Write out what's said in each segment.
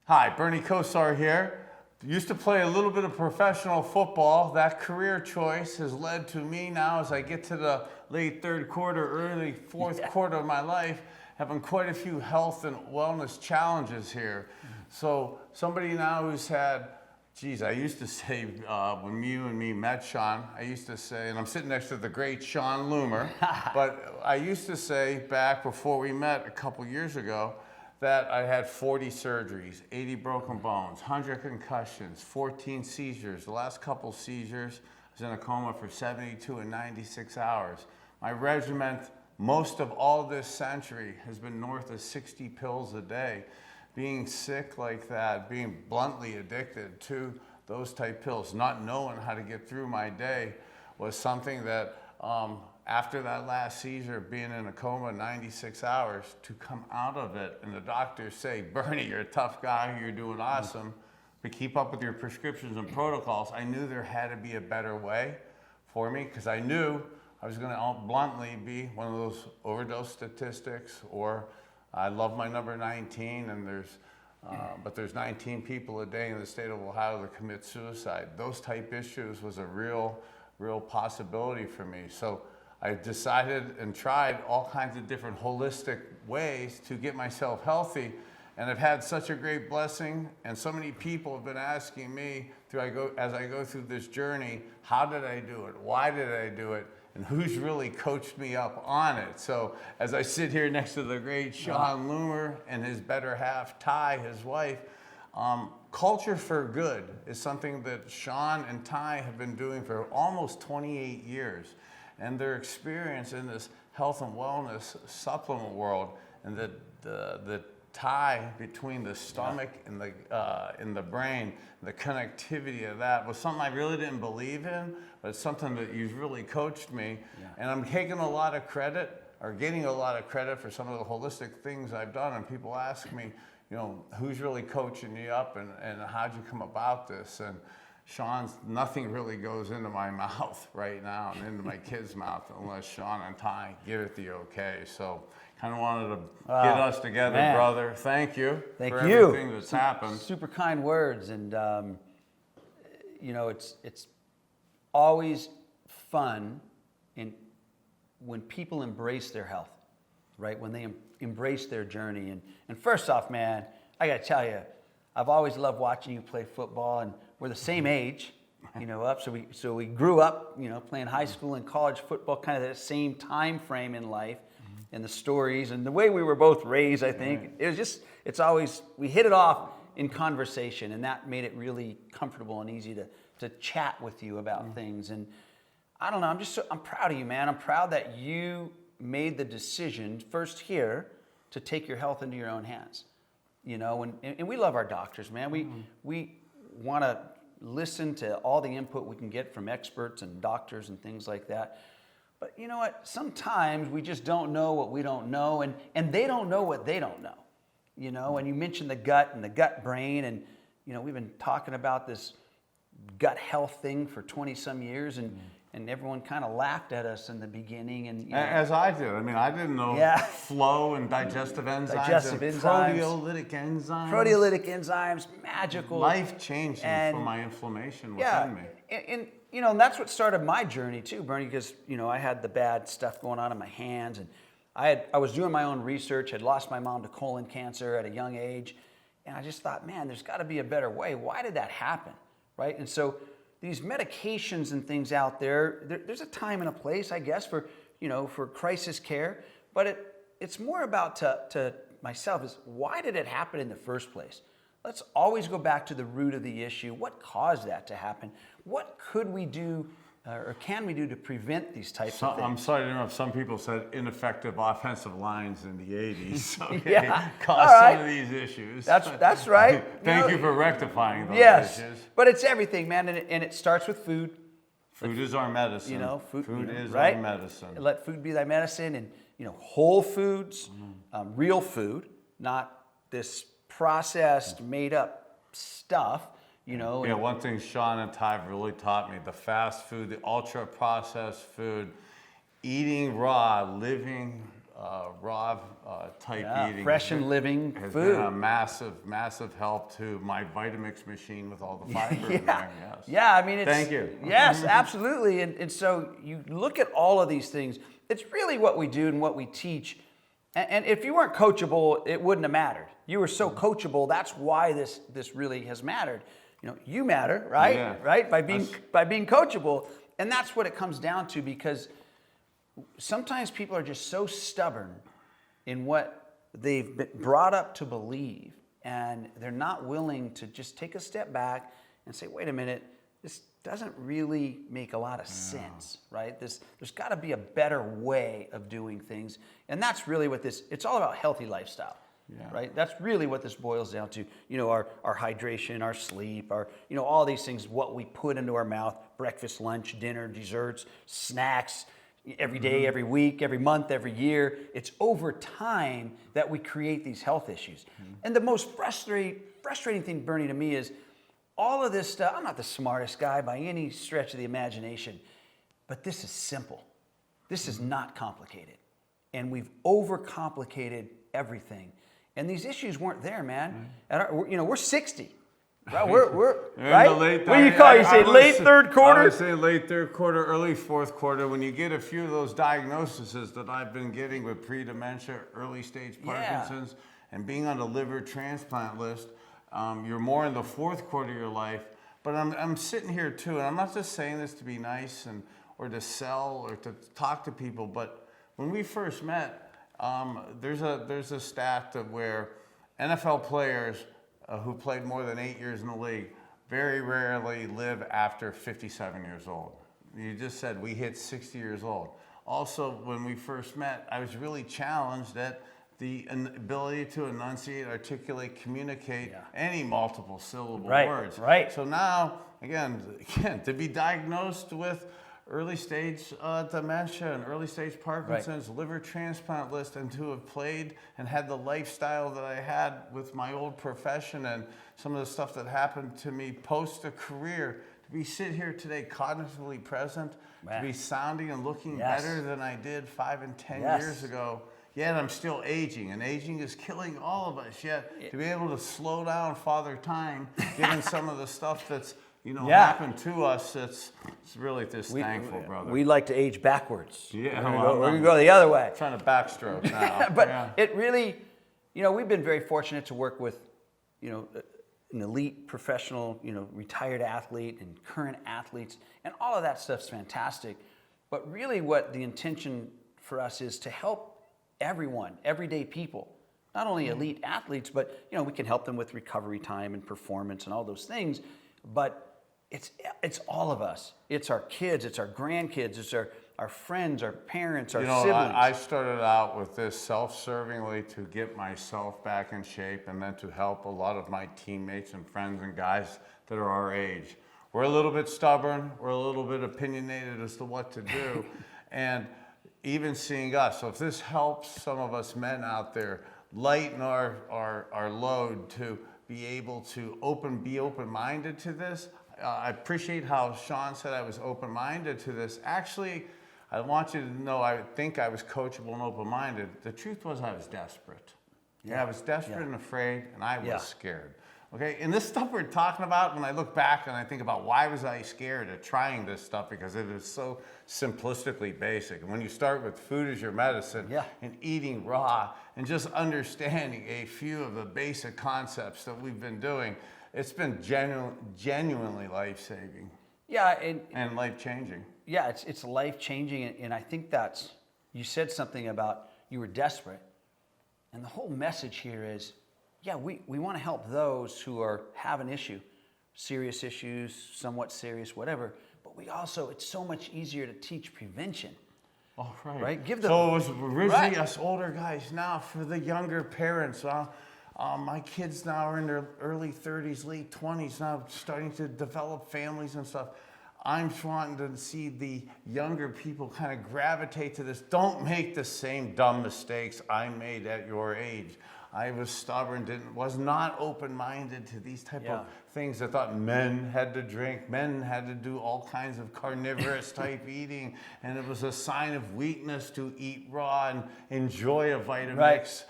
Hi, Bernie Kosar here. Used to play a little bit of professional football. That career choice has led to me now, as I get to the late third quarter, early fourth quarter of my life, having quite a few health and wellness challenges here. So somebody now who's had, I used to say, when you and me met, Sean, I used to say, and I'm sitting next to the great Sean Loomer, but I used to say back before we met a couple years ago, that I had 40 surgeries, 80 broken bones, 100 concussions, 14 seizures. The last couple seizures, I was in a coma for 72 and 96 hours. My regimen, most of all this century, has been north of 60 pills a day. Being sick like that, being bluntly addicted to those type pills, not knowing how to get through my day, was something that after that last seizure, being in a coma 96 hours, to come out of it and the doctors say, Bernie, you're a tough guy, you're doing awesome, but keep up with your prescriptions and protocols. I knew there had to be a better way for me, because I knew I was going to bluntly be one of those overdose statistics, or I love my number 19, and but there's 19 people a day in the state of Ohio that commit suicide. Those type issues was a real possibility for me. So I decided and tried all kinds of different holistic ways to get myself healthy, and I've had such a great blessing, and so many people have been asking me as I go through this journey, how did I do it? Why did I do it? And who's really coached me up on it? So as I sit here next to the great Sean Loomer and his better half, Ty, his wife, Culture for Good is something that Sean and Ty have been doing for almost 28 years. And their experience in this health and wellness supplement world, and the tie between the stomach and the brain, the connectivity of that, was something I really didn't believe in, but it's something that you've really coached me. Yeah. And I'm taking a lot of credit, or getting a lot of credit, for some of the holistic things I've done. And people ask me, who's really coaching you up, and how'd you come about this? And Sean's, nothing really goes into my mouth right now and into my kids' mouth unless Sean and Ty give it the okay. So kind of wanted to get us together, brother. Thank you for everything that's happened. Super kind words. And, it's always fun when people embrace their health, right? When they embrace their journey. And first off, man, I got to tell you, I've always loved watching you play football, and we're the same age, so we grew up, playing high school and college football, kind of that same time frame in life, and the stories and the way we were both raised. I think we hit it off in conversation, and that made it really comfortable and easy to chat with you about things. And I don't know, I'm proud of you, man. I'm proud that you made the decision first here to take your health into your own hands. And we love our doctors, man. We want to listen to all the input we can get from experts and doctors and things like that. But you know what? Sometimes we just don't know what we don't know, and they don't know what they don't know. And you mentioned the gut and the gut brain, and we've been talking about this gut health thing for 20 some years, and everyone kind of laughed at us in the beginning. And as I did. I mean, I didn't know flow and digestive enzymes, proteolytic enzymes, magical, life-changing for my inflammation within me. And that's what started my journey too, Bernie, because I had the bad stuff going on in my hands, and I was doing my own research. I'd lost my mom to colon cancer at a young age, and I just thought, man, there's got to be a better way. Why did that happen, right? And so these medications and things out there's a time and a place, I guess, for crisis care, but it's more about to myself is, why did it happen in the first place? Let's always go back to the root of the issue. What caused that to happen? What could we do or can we do to prevent these types of things? I'm sorry to interrupt. Some people said ineffective offensive lines in the 80s. Caused some of these issues. That's right. Thank you for rectifying those issues. But it's everything, man, and it starts with food. Food is our medicine. Food is right? our medicine. Let food be thy medicine, and whole foods, real food, not this processed, made up stuff. One thing Sean and Ty have really taught me: the fast food, the ultra processed food, eating raw, living raw type eating. Fresh and living has food. been a massive help to my Vitamix machine with all the fiber in there. Yes. Yeah, I mean, it's... Thank you. Yes, absolutely. And so you look at all of these things, it's really what we do and what we teach. And if you weren't coachable, it wouldn't have mattered. You were so coachable, that's why this really has mattered. You know, you matter, right? Yeah. Right? By being coachable. And that's what it comes down to, because sometimes people are just so stubborn in what they've been brought up to believe, and they're not willing to just take a step back and say, wait a minute, this doesn't really make a lot of sense, right? There's got to be a better way of doing things. And that's really what it's all about, healthy lifestyle. Yeah. Right? That's really what this boils down to. You know, our hydration, our sleep, all these things, what we put into our mouth, breakfast, lunch, dinner, desserts, snacks, every day, every week, every month, every year. It's over time that we create these health issues. And the most frustrating thing, Bernie, to me is all of this stuff. I'm not the smartest guy by any stretch of the imagination, but this is simple. This is not complicated. And we've overcomplicated everything. And these issues weren't there, man. We're 60. Right? We're right. What do you call it? You say late third quarter? I would say late third quarter, early fourth quarter. When you get a few of those diagnoses that I've been getting with pre-dementia, early stage Parkinson's, and being on the liver transplant list, you're more in the fourth quarter of your life. But I'm sitting here too, and I'm not just saying this to be nice or to sell or to talk to people. But when we first met, there's a stat of where NFL players who played more than 8 years in the league very rarely live after 57 years old. You just said we hit 60 years old. Also, when we first met, I was really challenged at the ability to enunciate, articulate, communicate any multiple syllable words. Right. So now, again, to be diagnosed with early stage dementia and early stage Parkinson's, liver transplant list, and to have played and had the lifestyle that I had with my old profession and some of the stuff that happened to me post a career, to be sit here today cognitively present, to be sounding and looking better than I did 5 and 10 years ago. Yet I'm still aging, and aging is killing all of us. Yet to be able to slow down Father Time, given some of the stuff that's happened to us, it's really just thankful, brother. We like to age backwards. Yeah, we're gonna go the other way. Trying to backstroke now. But it really, we've been very fortunate to work with, an elite professional, retired athlete and current athletes, and all of that stuff's fantastic. But really what the intention for us is to help everyone, everyday people, not only elite athletes, but, we can help them with recovery time and performance and all those things. But it's all of us. It's our kids, it's our grandkids, it's our friends, our parents, our siblings. I started out with this self-servingly to get myself back in shape, and then to help a lot of my teammates and friends and guys that are our age. We're a little bit stubborn, we're a little bit opinionated as to what to do, and even seeing us. So if this helps some of us men out there lighten our load to be able to be open-minded to this. I appreciate how Sean said I was open-minded to this. Actually, I want you to know, I think I was coachable and open-minded. The truth was I was desperate. I was desperate and afraid, and I was scared. Okay, and this stuff we're talking about, when I look back and I think about why was I scared of trying this stuff, because it is so simplistically basic. And when you start with food as your medicine and eating raw and just understanding a few of the basic concepts that we've been doing, it's been genuinely life-saving. Yeah, and life-changing. Yeah, it's life-changing, and I think you said something about you were desperate, and the whole message here is, we want to help those who have an issue, serious issues, somewhat serious, whatever. But we also, it's so much easier to teach prevention. Oh, right. Right? So it was originally us older guys. Now for the younger parents, my kids now are in their early 30s, late 20s now, starting to develop families and stuff. I'm wanting to see the younger people kind of gravitate to this. Don't make the same dumb mistakes I made at your age. I was stubborn, was not open-minded to these type Yeah. of things. I thought men had to drink, men had to do all kinds of carnivorous type eating, and it was a sign of weakness to eat raw and enjoy a Vitamix.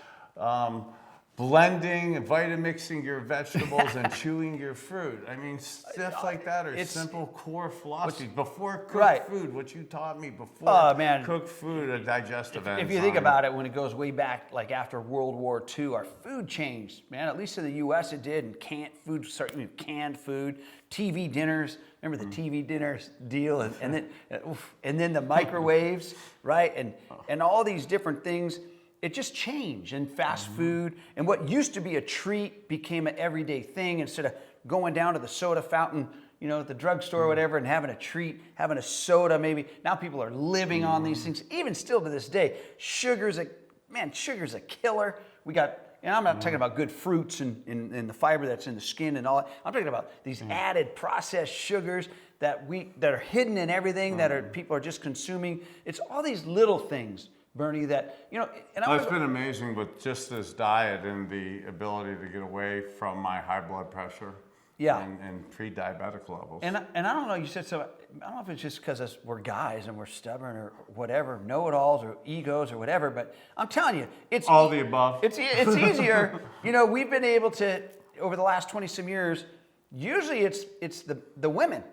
Blending and Vitamixing your vegetables and chewing your fruit. I mean, stuff like that are simple core philosophies. Before cooked food, what you taught me before cooked food, a digestive enzyme. If you think about it, when it goes way back, like after World War II, our food changed, man. At least in the U.S. it did, and canned food, canned food, TV dinners. Remember the TV dinners deal, and then the microwaves, right? And all these different things. It just changed, and fast food, and what used to be a treat became an everyday thing. Instead of going down to the soda fountain, at the drugstore or whatever, and having a treat, having a soda maybe. Now people are living on these things, even still to this day. Sugar's a killer. We got, and I'm not talking about good fruits and the fiber that's in the skin and all that. I'm talking about these added processed sugars that are hidden in everything that people are just consuming. It's all these little things, Bernie, that, and it's been amazing with just this diet and the ability to get away from my high blood pressure and pre-diabetic levels. And I don't know, you said so, I don't know if it's just because we're guys and we're stubborn or whatever, know-it-alls or egos or whatever, but I'm telling you, it's all the above. It's easier. We've been able to, over the last 20-some years, usually it's the women.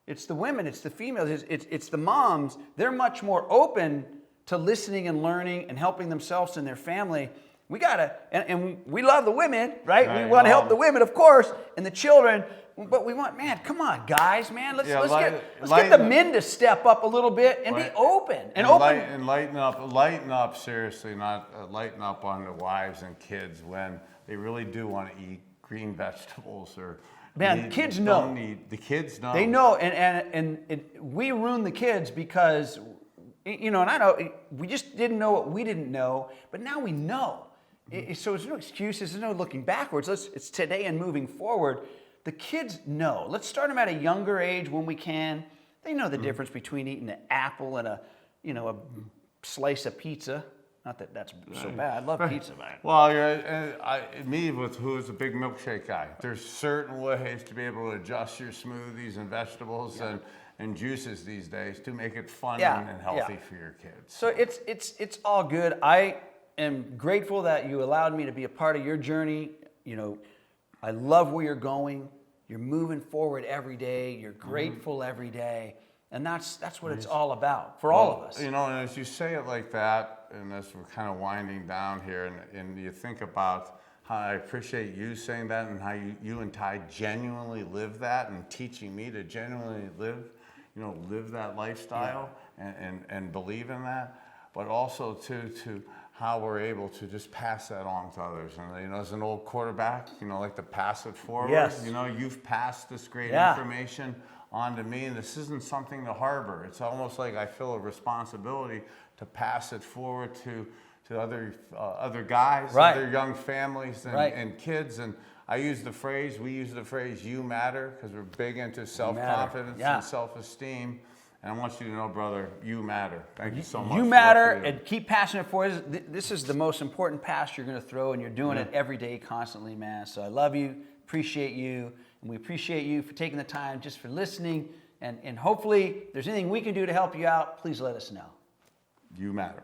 It's the women, it's the females, it's the moms. They're much more open to listening and learning and helping themselves and their family. We gotta, and we love the women, right? We want to help the women, of course, and the children, but we want, man, come on, guys, man, let's get the men to step up a little bit and be open. And lighten up, seriously, not lighten up on the wives and kids when they really do want to eat green vegetables or kids know. The kids know. They know, and we ruin the kids because, and I know we just didn't know what we didn't know, but now we know. So there's no excuses, there's no looking backwards. It's today and moving forward. The kids know. Let's start them at a younger age when we can. They know the difference between eating an apple and a slice of pizza. Not that that's so bad. I love pizza, man. Well, me who's a big milkshake guy. There's certain ways to be able to adjust your smoothies and vegetables and juices these days to make it fun and healthy for your kids. So it's all good. I am grateful that you allowed me to be a part of your journey. I love where you're going. You're moving forward every day. You're grateful every day. And that's what it's all about for all of us. And as you say it like that, and as we're kind of winding down here, and you think about how I appreciate you saying that and how you and Ty genuinely live that and teaching me to genuinely live that lifestyle and believe in that, but also to how we're able to just pass that on to others. And as an old quarterback, like to pass it forward. Yes. You've passed this great information on to me, and this isn't something to harbor. It's almost like I feel a responsibility to pass it forward to other guys, other young families and kids. And we use the phrase, you matter, because we're big into self-confidence and self-esteem. And I want you to know, brother, you matter. Thank you so much. You matter, and keep passing it forward. This is the most important pass you're going to throw, and you're doing it every day, constantly, man. So I love you, appreciate you, and we appreciate you for taking the time, just for listening. And hopefully, if there's anything we can do to help you out, please let us know. You matter.